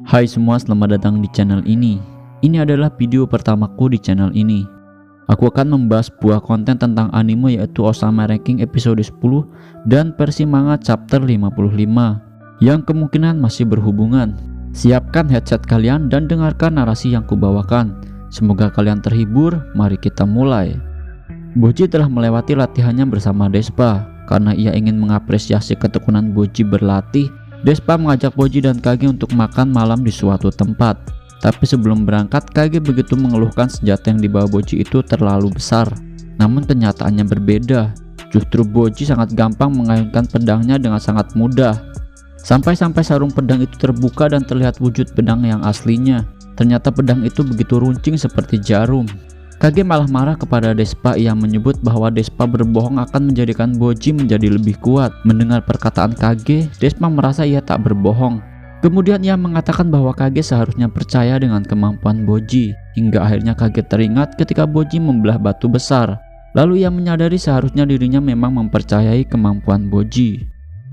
Hai semua, selamat datang di channel ini. Ini adalah video pertamaku di channel ini. Aku akan membahas sebuah konten tentang anime yaitu Osama Ranking episode 10 dan versi manga chapter 55 yang kemungkinan masih berhubungan. Siapkan headset kalian dan dengarkan narasi yang kubawakan. Semoga kalian terhibur, mari kita mulai. Boji telah melewati latihannya bersama Despa. Karena ia ingin mengapresiasi ketekunan Boji berlatih, Despa mengajak Boji dan Kage untuk makan malam di suatu tempat. Tapi sebelum berangkat, Kage begitu mengeluhkan senjata yang dibawa Boji itu terlalu besar. Namun kenyataannya berbeda. Justru Boji sangat gampang mengayunkan pedangnya dengan sangat mudah. Sampai-sampai sarung pedang itu terbuka dan terlihat wujud pedang yang aslinya. Ternyata pedang itu begitu runcing seperti jarum. Kage malah marah kepada Despa yang menyebut bahwa Despa berbohong akan menjadikan Boji menjadi lebih kuat. Mendengar perkataan Kage, Despa merasa ia tak berbohong. Kemudian ia mengatakan bahwa Kage seharusnya percaya dengan kemampuan Boji. Hingga akhirnya Kage teringat ketika Boji membelah batu besar. Lalu ia menyadari seharusnya dirinya memang mempercayai kemampuan Boji.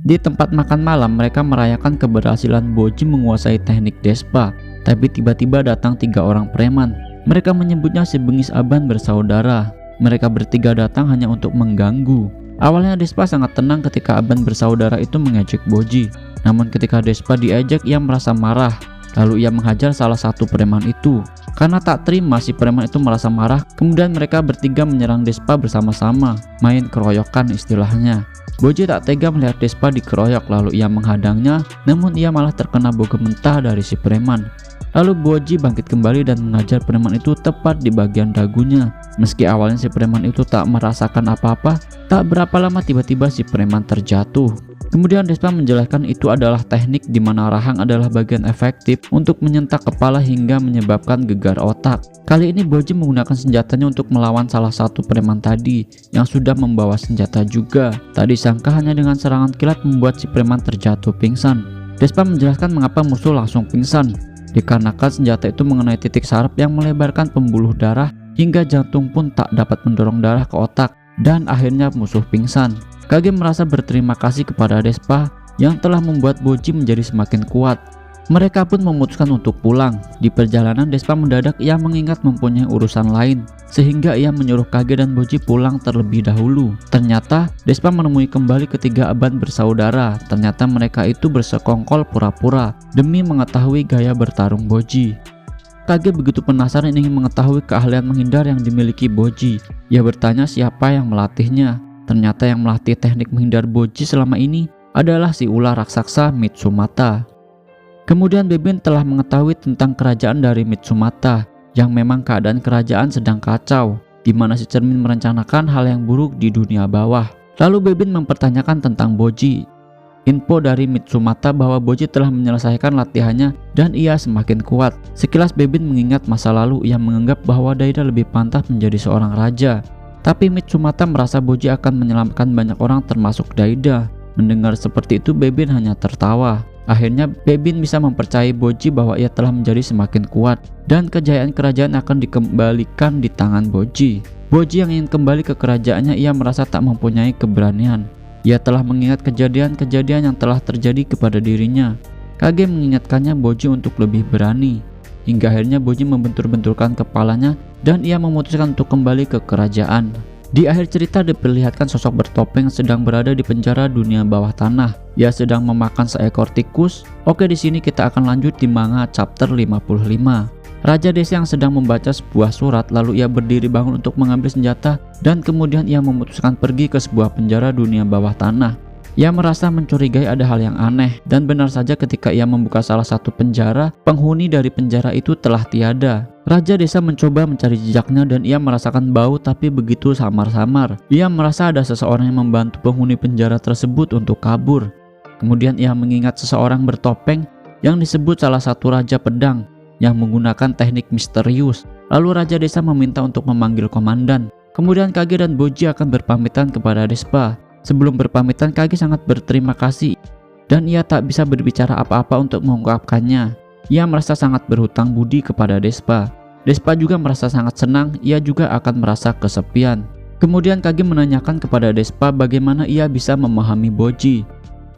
Di tempat makan malam, mereka merayakan keberhasilan Boji menguasai teknik Despa. Tapi tiba-tiba datang 3 orang preman. Mereka menyebutnya si Bengis Aban bersaudara. Mereka bertiga datang hanya untuk mengganggu. Awalnya Despa sangat tenang ketika Aban bersaudara itu mengejek Boji. Namun ketika Despa diejek, ia merasa marah. Lalu ia menghajar salah satu preman itu. Karena tak terima si preman itu merasa marah, kemudian mereka bertiga menyerang Despa bersama-sama. Main keroyokan istilahnya. Boji tak tega melihat Despa dikeroyok, lalu ia menghadangnya. Namun ia malah terkena bogem mentah dari si preman. Lalu Boji bangkit kembali dan mengajar preman itu tepat di bagian dagunya. Meski awalnya si preman itu tak merasakan apa-apa, tak berapa lama tiba-tiba si preman terjatuh. Kemudian Despa menjelaskan itu adalah teknik di mana rahang adalah bagian efektif untuk menyentak kepala hingga menyebabkan gegar otak. Kali ini Boji menggunakan senjatanya untuk melawan salah satu preman tadi yang sudah membawa senjata juga. Tak disangka hanya dengan serangan kilat membuat si preman terjatuh pingsan. Despa menjelaskan mengapa musuh langsung pingsan. Dikarenakan senjata itu mengenai titik saraf yang melebarkan pembuluh darah hingga jantung pun tak dapat mendorong darah ke otak dan akhirnya musuh pingsan. Kage merasa berterima kasih kepada Despa yang telah membuat Boji menjadi semakin kuat. Mereka pun memutuskan untuk pulang. Di perjalanan Despa mendadak ia mengingat mempunyai urusan lain sehingga ia menyuruh Kage dan Boji pulang terlebih dahulu. Ternyata Despa menemui kembali ketiga Aban bersaudara. Ternyata mereka itu bersekongkol pura-pura demi mengetahui gaya bertarung Boji. Kage begitu penasaran ingin mengetahui keahlian menghindar yang dimiliki Boji. Ia bertanya siapa yang melatihnya. Ternyata yang melatih teknik menghindar Boji selama ini adalah si ular raksasa Mitsumata. Kemudian Bebin telah mengetahui tentang kerajaan dari Mitsumata, yang memang keadaan kerajaan sedang kacau, di mana si cermin merencanakan hal yang buruk di dunia bawah. Lalu Bebin mempertanyakan tentang Boji. Info dari Mitsumata bahwa Boji telah menyelesaikan latihannya dan ia semakin kuat. Sekilas Bebin mengingat masa lalu yang menganggap bahwa Daida lebih pantas menjadi seorang raja. Tapi Mitsumata merasa Boji akan menyelamatkan banyak orang termasuk Daida. Mendengar seperti itu Bebin hanya tertawa. Akhirnya Bebin bisa mempercayai Boji bahwa ia telah menjadi semakin kuat dan kejayaan kerajaan akan dikembalikan di tangan Boji. Boji yang ingin kembali ke kerajaannya, ia merasa tak mempunyai keberanian. Ia telah mengingat kejadian-kejadian yang telah terjadi kepada dirinya. Kage mengingatkannya Boji untuk lebih berani. Hingga akhirnya Boji membentur-benturkan kepalanya dan ia memutuskan untuk kembali ke kerajaan. Di akhir cerita diperlihatkan sosok bertopeng sedang berada di penjara dunia bawah tanah. Ia sedang memakan seekor tikus. Oke, di sini kita akan lanjut di manga chapter 55. Raja desa yang sedang membaca sebuah surat, lalu ia berdiri bangun untuk mengambil senjata dan kemudian ia memutuskan pergi ke sebuah penjara dunia bawah tanah. Ia merasa mencurigai ada hal yang aneh dan benar saja ketika ia membuka salah satu penjara, penghuni dari penjara itu telah tiada. Raja desa mencoba mencari jejaknya dan ia merasakan bau tapi begitu samar-samar. Ia merasa ada seseorang yang membantu penghuni penjara tersebut untuk kabur. Kemudian ia mengingat seseorang bertopeng yang disebut salah satu raja pedang yang menggunakan teknik misterius. Lalu raja desa meminta untuk memanggil komandan. Kemudian Kage dan Boji akan berpamitan kepada Despa. Sebelum berpamitan Kage sangat berterima kasih dan ia tak bisa berbicara apa-apa untuk mengungkapkannya. Ia merasa sangat berhutang budi kepada Despa. Despa juga merasa sangat senang, ia juga akan merasa kesepian. Kemudian Kage menanyakan kepada Despa bagaimana ia bisa memahami Boji.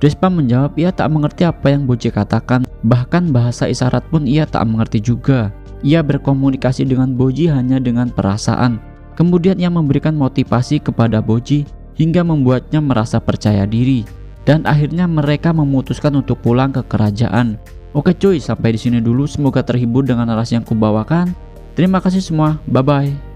Despa menjawab ia tak mengerti apa yang Boji katakan, bahkan bahasa isyarat pun ia tak mengerti juga. Ia berkomunikasi dengan Boji hanya dengan perasaan. Kemudian ia memberikan motivasi kepada Boji hingga membuatnya merasa percaya diri. Dan akhirnya mereka memutuskan untuk pulang ke kerajaan. Oke cuy, sampai di sini dulu. Semoga terhibur dengan narasi yang kubawakan. Terima kasih semua, bye bye.